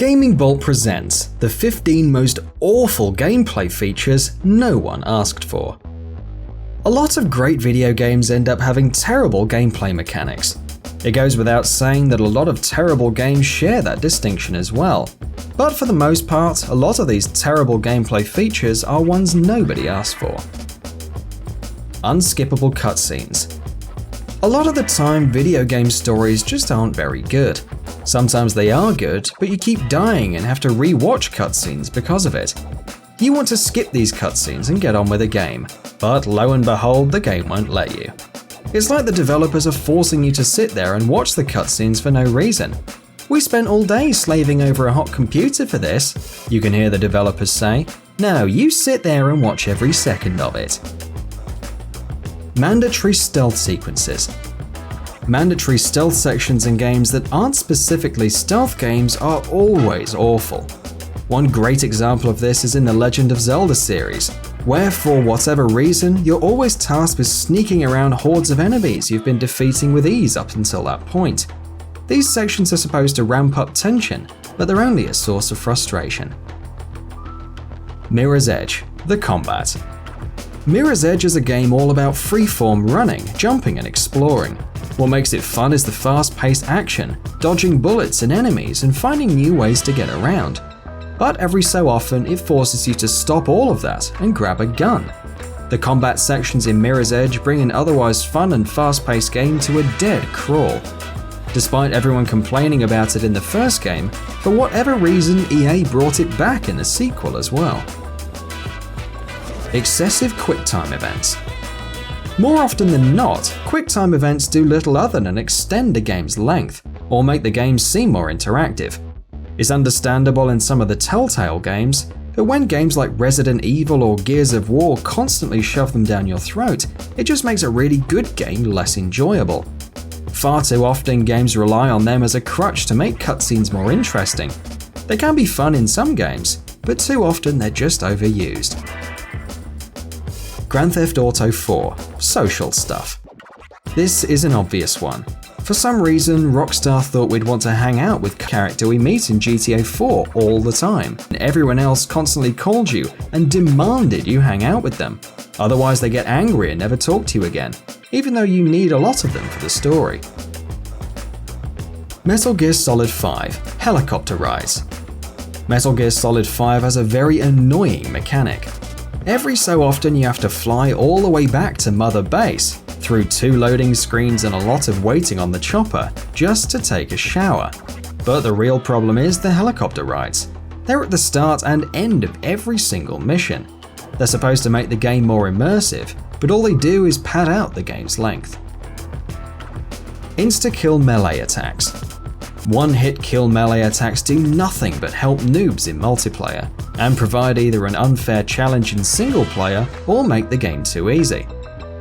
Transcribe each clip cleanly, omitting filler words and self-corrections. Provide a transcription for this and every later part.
Gaming Bolt presents the 15 most awful gameplay features no one asked for. A lot of great video games end up having terrible gameplay mechanics. It goes without saying that a lot of terrible games share that distinction as well. But for the most part, a lot of these terrible gameplay features are ones nobody asked for. Unskippable cutscenes. A lot of the time, video game stories just aren't very good. Sometimes they are good, but you keep dying and have to re-watch cutscenes because of it. You want to skip these cutscenes and get on with the game, but lo and behold, the game won't let you. It's like the developers are forcing you to sit there and watch the cutscenes for no reason. "We spent all day slaving over a hot computer for this," you can hear the developers say. "No, you sit there and watch every second of it." Mandatory stealth sequences. Mandatory stealth sections in games that aren't specifically stealth games are always awful. One great example of this is in the Legend of Zelda series, where for whatever reason, you're always tasked with sneaking around hordes of enemies you've been defeating with ease up until that point. These sections are supposed to ramp up tension, but they're only a source of frustration. Mirror's Edge: The Combat. Mirror's Edge is a game all about freeform running, jumping and exploring. What makes it fun is the fast-paced action, dodging bullets and enemies and finding new ways to get around. But every so often it forces you to stop all of that and grab a gun. The combat sections in Mirror's Edge bring an otherwise fun and fast-paced game to a dead crawl. Despite everyone complaining about it in the first game, for whatever reason EA brought it back in the sequel as well. Excessive QuickTime events. More often than not, QuickTime events do little other than extend a game's length, or make the game seem more interactive. It's understandable in some of the Telltale games, but when games like Resident Evil or Gears of War constantly shove them down your throat, it just makes a really good game less enjoyable. Far too often games rely on them as a crutch to make cutscenes more interesting. They can be fun in some games, but too often they're just overused. Grand Theft Auto 4: Social Stuff. This is an obvious one. For some reason, Rockstar thought we'd want to hang out with the character we meet in GTA 4 all the time, and everyone else constantly called you and demanded you hang out with them. Otherwise they get angry and never talk to you again, even though you need a lot of them for the story. Metal Gear Solid 5: Helicopter Rides. Metal Gear Solid 5 has a very annoying mechanic. Every so often you have to fly all the way back to Mother Base, through 2 loading screens and a lot of waiting on the chopper, just to take a shower. But the real problem is the helicopter rides. They're at the start and end of every single mission. They're supposed to make the game more immersive, but all they do is pad out the game's length. Insta-kill melee attacks. One-hit kill melee attacks do nothing but help noobs in multiplayer, and provide either an unfair challenge in single player or make the game too easy.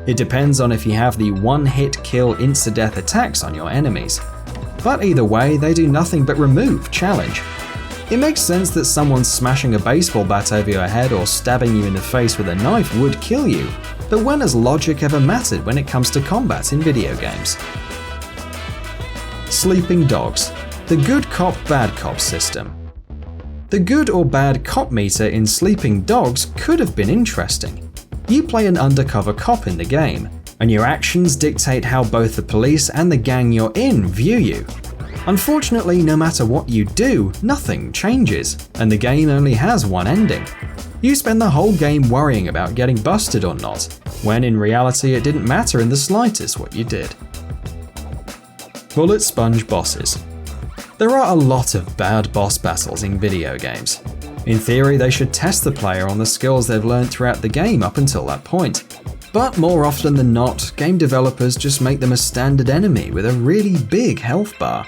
It depends on if you have the one-hit kill insta-death attacks on your enemies. But either way, they do nothing but remove challenge. It makes sense that someone smashing a baseball bat over your head or stabbing you in the face with a knife would kill you, but when has logic ever mattered when it comes to combat in video games? Sleeping Dogs: The Good Cop Bad Cop system. The good or bad cop meter in Sleeping Dogs could have been interesting. You play an undercover cop in the game, and your actions dictate how both the police and the gang you're in view you. Unfortunately, no matter what you do, nothing changes, and the game only has one ending. You spend the whole game worrying about getting busted or not, when in reality it didn't matter in the slightest what you did. Bullet Sponge Bosses. There are a lot of bad boss battles in video games. In theory, they should test the player on the skills they've learned throughout the game up until that point. But more often than not, game developers just make them a standard enemy with a really big health bar.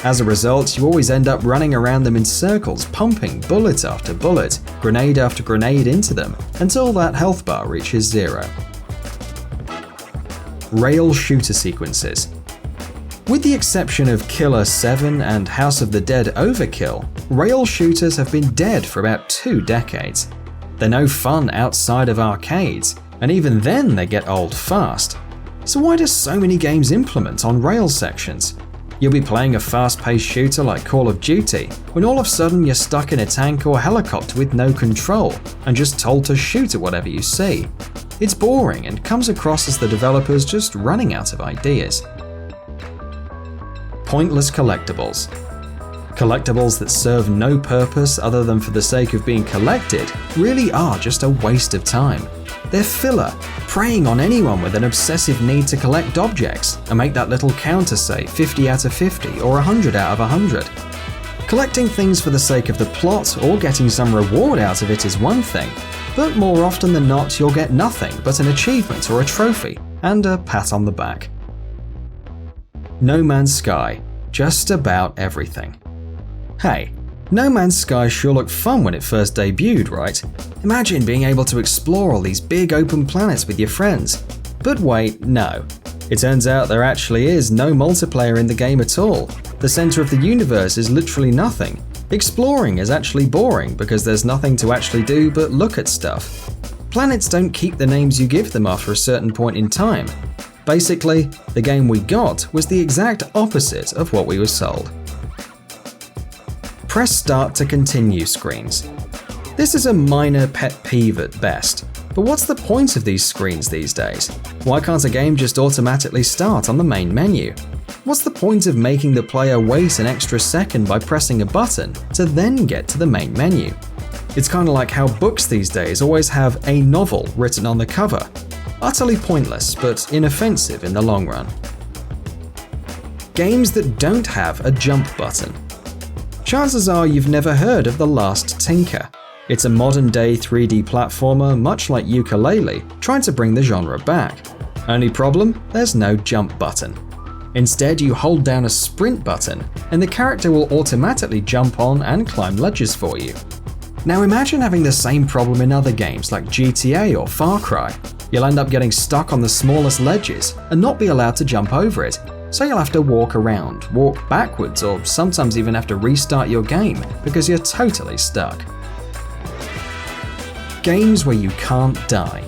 As a result, you always end up running around them in circles, pumping bullet after bullet, grenade after grenade into them, until that health bar reaches 0. Rail shooter sequences. With the exception of Killer 7 and House of the Dead Overkill, rail shooters have been dead for about 2 decades. They're no fun outside of arcades, and even then they get old fast. So why do so many games implement on rail sections? You'll be playing a fast-paced shooter like Call of Duty, when all of a sudden you're stuck in a tank or helicopter with no control, and just told to shoot at whatever you see. It's boring and comes across as the developers just running out of ideas. Pointless collectibles. Collectibles that serve no purpose other than for the sake of being collected really are just a waste of time. They're filler, preying on anyone with an obsessive need to collect objects and make that little counter say 50 out of 50 or 100 out of 100. Collecting things for the sake of the plot or getting some reward out of it is one thing, but more often than not you'll get nothing but an achievement or a trophy and a pat on the back. No Man's Sky. Just about everything. Hey, No Man's Sky sure looked fun when it first debuted, right? Imagine being able to explore all these big open planets with your friends. But wait, no. It turns out there actually is no multiplayer in the game at all. The center of the universe is literally nothing. Exploring is actually boring because there's nothing to actually do but look at stuff. Planets don't keep the names you give them after a certain point in time. Basically, the game we got was the exact opposite of what we were sold. Press start to continue screens. This is a minor pet peeve at best, but what's the point of these screens these days? Why can't a game just automatically start on the main menu? What's the point of making the player wait an extra second by pressing a button to then get to the main menu? It's kind of like how books these days always have a novel written on the cover. Utterly pointless, but inoffensive in the long run. Games that don't have a jump button. Chances are you've never heard of The Last Tinker. It's a modern-day 3D platformer much like Yooka-Laylee, trying to bring the genre back. Only problem? There's no jump button. Instead, you hold down a sprint button, and the character will automatically jump on and climb ledges for you. Now imagine having the same problem in other games like GTA or Far Cry. You'll end up getting stuck on the smallest ledges and not be allowed to jump over it, so you'll have to walk around, walk backwards, or sometimes even have to restart your game because you're totally stuck. Games where you can't die.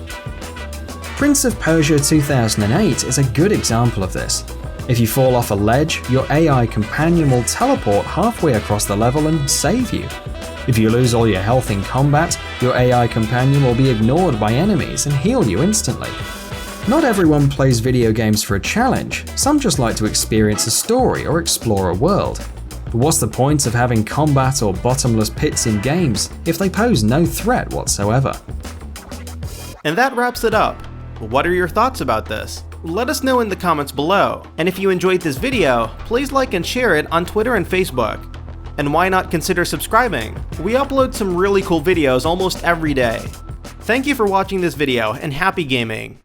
Prince of Persia 2008 is a good example of this. If you fall off a ledge, your AI companion will teleport halfway across the level and save you. If you lose all your health in combat, your AI companion will be ignored by enemies and heal you instantly. Not everyone plays video games for a challenge, some just like to experience a story or explore a world. But what's the point of having combat or bottomless pits in games if they pose no threat whatsoever? And that wraps it up. What are your thoughts about this? Let us know in the comments below. And if you enjoyed this video, please like and share it on Twitter and Facebook. And why not consider subscribing? We upload some really cool videos almost every day. Thank you for watching this video and happy gaming!